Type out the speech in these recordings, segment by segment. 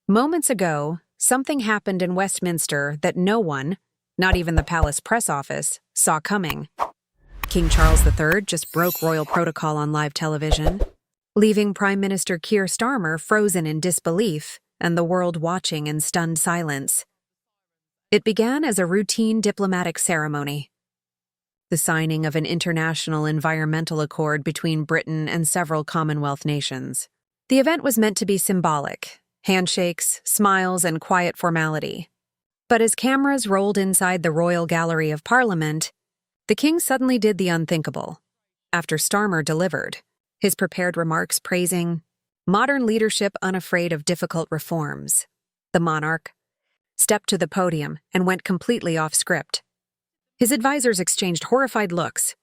Moments ago, something happened in Westminster that no one, not even the palace press office, saw coming. King Charles III just broke royal protocol on live television, leaving Prime Minister Keir Starmer frozen in disbelief and the world watching in stunned silence. It began as a routine diplomatic ceremony, the signing of an international environmental accord between Britain and several Commonwealth nations. The event was meant to be symbolic, handshakes, smiles, and quiet formality. But as cameras rolled inside the Royal Gallery of Parliament, the King suddenly did the unthinkable. After Starmer delivered his prepared remarks praising modern leadership unafraid of difficult reforms, the monarch stepped to the podium and went completely off script. His advisors exchanged horrified looks.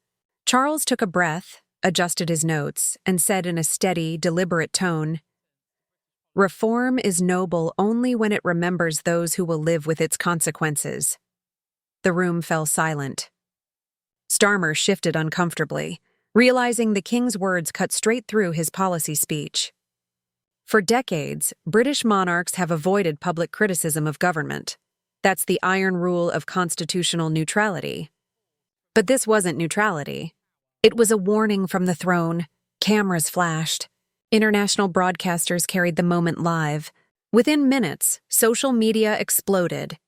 Charles took a breath, adjusted his notes, and said in a steady, deliberate tone, "Reform is noble only when it remembers those who will live with its consequences." The room fell silent. Starmer shifted uncomfortably, realizing the King's words cut straight through his policy speech. For decades, British monarchs have avoided public criticism of government. That's the iron rule of constitutional neutrality. But this wasn't neutrality. It was a warning from the throne. Cameras flashed. International broadcasters carried the moment live. Within minutes, social media exploded.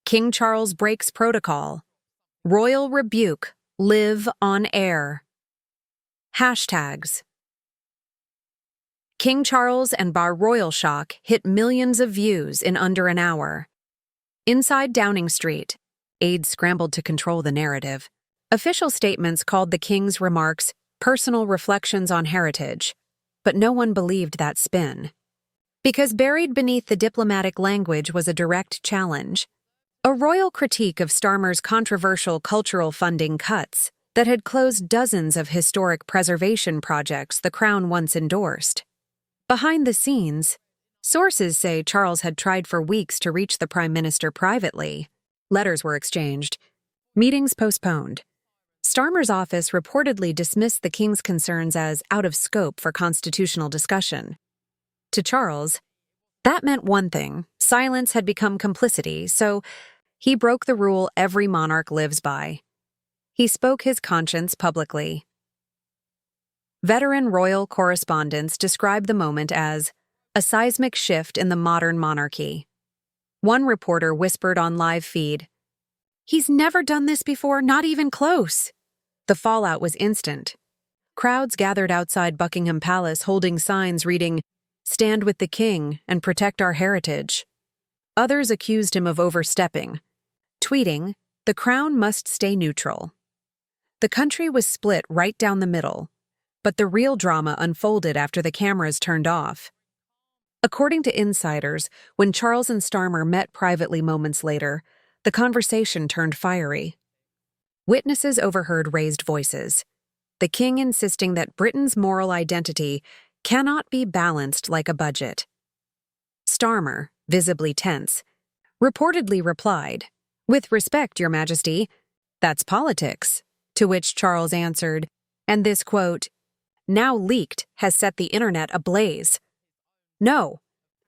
King Charles breaks protocol. Royal rebuke, live on air. Hashtags. King Charles and Bar Royal shock hit millions of views in under an hour. Inside Downing Street, aides scrambled to control the narrative. Official statements called the King's remarks personal reflections on heritage, but no one believed that spin. Because buried beneath the diplomatic language was a direct challenge, a royal critique of Starmer's controversial cultural funding cuts that had closed dozens of historic preservation projects the Crown once endorsed. Behind the scenes, sources say Charles had tried for weeks to reach the Prime Minister privately. Letters were exchanged. Meetings postponed. Starmer's office reportedly dismissed the King's concerns as out of scope for constitutional discussion. To Charles, that meant one thing: silence had become complicity, so he broke the rule every monarch lives by. He spoke his conscience publicly. Veteran royal correspondents described the moment as a seismic shift in the modern monarchy. One reporter whispered on live feed, "He's never done this before, not even close." The fallout was instant. Crowds gathered outside Buckingham Palace holding signs reading, "Stand with the King and protect our heritage." Others accused him of overstepping, tweeting, "The Crown must stay neutral." The country was split right down the middle, but the real drama unfolded after the cameras turned off. According to insiders, when Charles and Starmer met privately moments later, the conversation turned fiery. Witnesses overheard raised voices, the King insisting that Britain's moral identity cannot be balanced like a budget. Starmer, visibly tense, reportedly replied, "With respect, Your Majesty, that's politics," to which Charles answered, and this quote, now leaked, has set the internet ablaze. "No,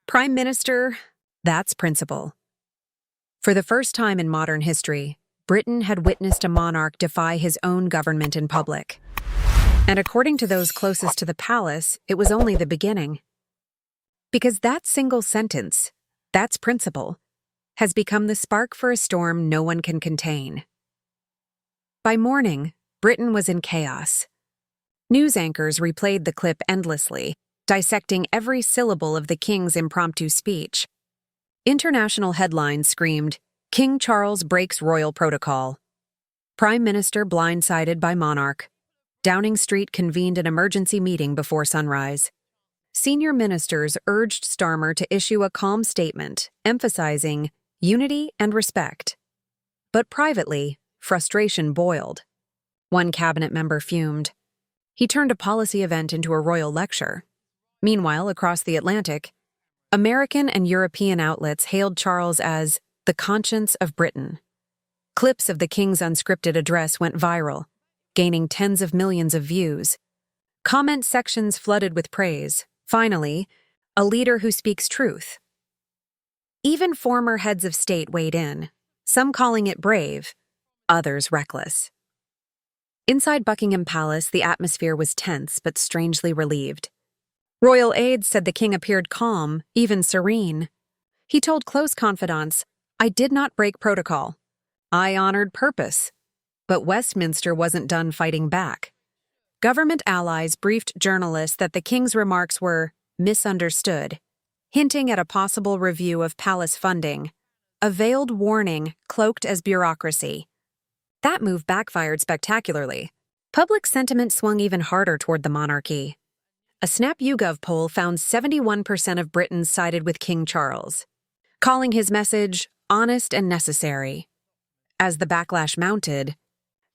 Prime Minister, that's principle." For the first time in modern history, Britain had witnessed a monarch defy his own government in public. And according to those closest to the palace, it was only the beginning. Because that single sentence, "that's principle," has become the spark for a storm no one can contain. By morning, Britain was in chaos. News anchors replayed the clip endlessly, dissecting every syllable of the King's impromptu speech. International headlines screamed, "King Charles breaks royal protocol." Prime Minister blindsided by monarch. Downing Street convened an emergency meeting before sunrise. Senior ministers urged Starmer to issue a calm statement, emphasizing unity and respect. But privately, frustration boiled. One cabinet member fumed. He turned a policy event into a royal lecture. Meanwhile, across the Atlantic, American and European outlets hailed Charles as the conscience of Britain. Clips of the King's unscripted address went viral, gaining tens of millions of views. Comment sections flooded with praise. Finally, a leader who speaks truth. Even former heads of state weighed in, some calling it brave, others reckless. Inside Buckingham Palace, the atmosphere was tense but strangely relieved. Royal aides said the king appeared calm, even serene. He told close confidants, "I did not break protocol. I honored purpose." But Westminster wasn't done fighting back. Government allies briefed journalists that the king's remarks were misunderstood, hinting at a possible review of palace funding, a veiled warning cloaked as bureaucracy. That move backfired spectacularly. Public sentiment swung even harder toward the monarchy. A Snap YouGov poll found 71% of Britons sided with King Charles, calling his message honest and necessary. As the backlash mounted,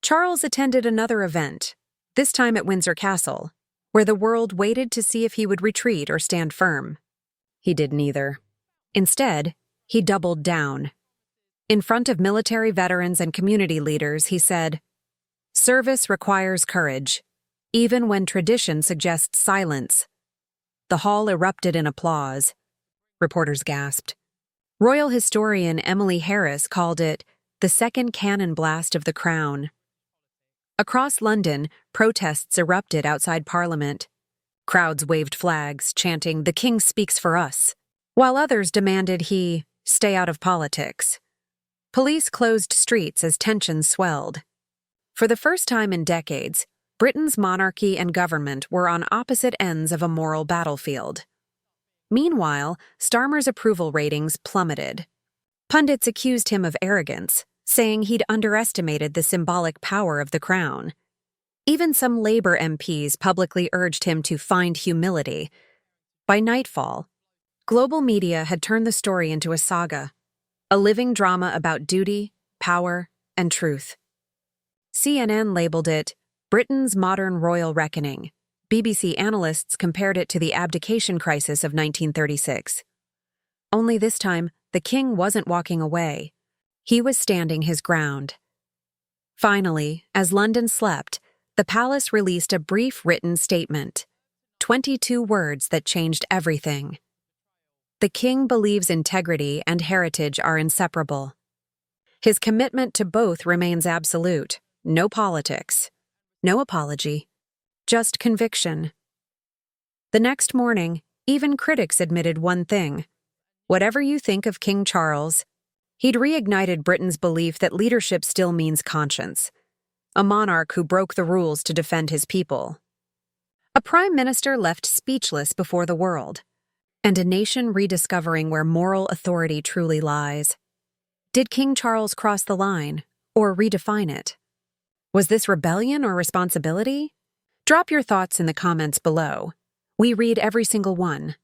Charles attended another event, this time at Windsor Castle, where the world waited to see if he would retreat or stand firm. He did neither. Instead, he doubled down. In front of military veterans and community leaders, he said, "Service requires courage, even when tradition suggests silence." The hall erupted in applause. Reporters gasped. Royal historian Emily Harris called it the second cannon blast of the crown. Across London, protests erupted outside Parliament. Crowds waved flags, chanting, "The King speaks for us," while others demanded he stay out of politics. Police closed streets as tensions swelled. For the first time in decades, Britain's monarchy and government were on opposite ends of a moral battlefield. Meanwhile, Starmer's approval ratings plummeted. Pundits accused him of arrogance, saying he'd underestimated the symbolic power of the crown. Even some Labour MPs publicly urged him to find humility. By nightfall, global media had turned the story into a saga, a living drama about duty, power, and truth. CNN labeled it Britain's modern royal reckoning. BBC analysts compared it to the abdication crisis of 1936. Only this time, the king wasn't walking away. He was standing his ground. Finally, as London slept, the palace released a brief written statement, 22 words that changed everything. The king believes integrity and heritage are inseparable. His commitment to both remains absolute. No politics, no apology, just conviction. The next morning, even critics admitted one thing. Whatever you think of King Charles, he'd reignited Britain's belief that leadership still means conscience. A monarch who broke the rules to defend his people. A prime minister left speechless before the world, and a nation rediscovering where moral authority truly lies. Did King Charles cross the line, or redefine it? Was this rebellion or responsibility? Drop your thoughts in the comments below. We read every single one.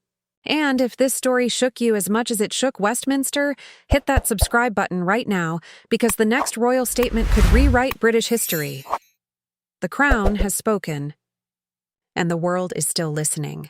And if this story shook you as much as it shook Westminster, hit that subscribe button right now, because the next royal statement could rewrite British history. The Crown has spoken, and the world is still listening.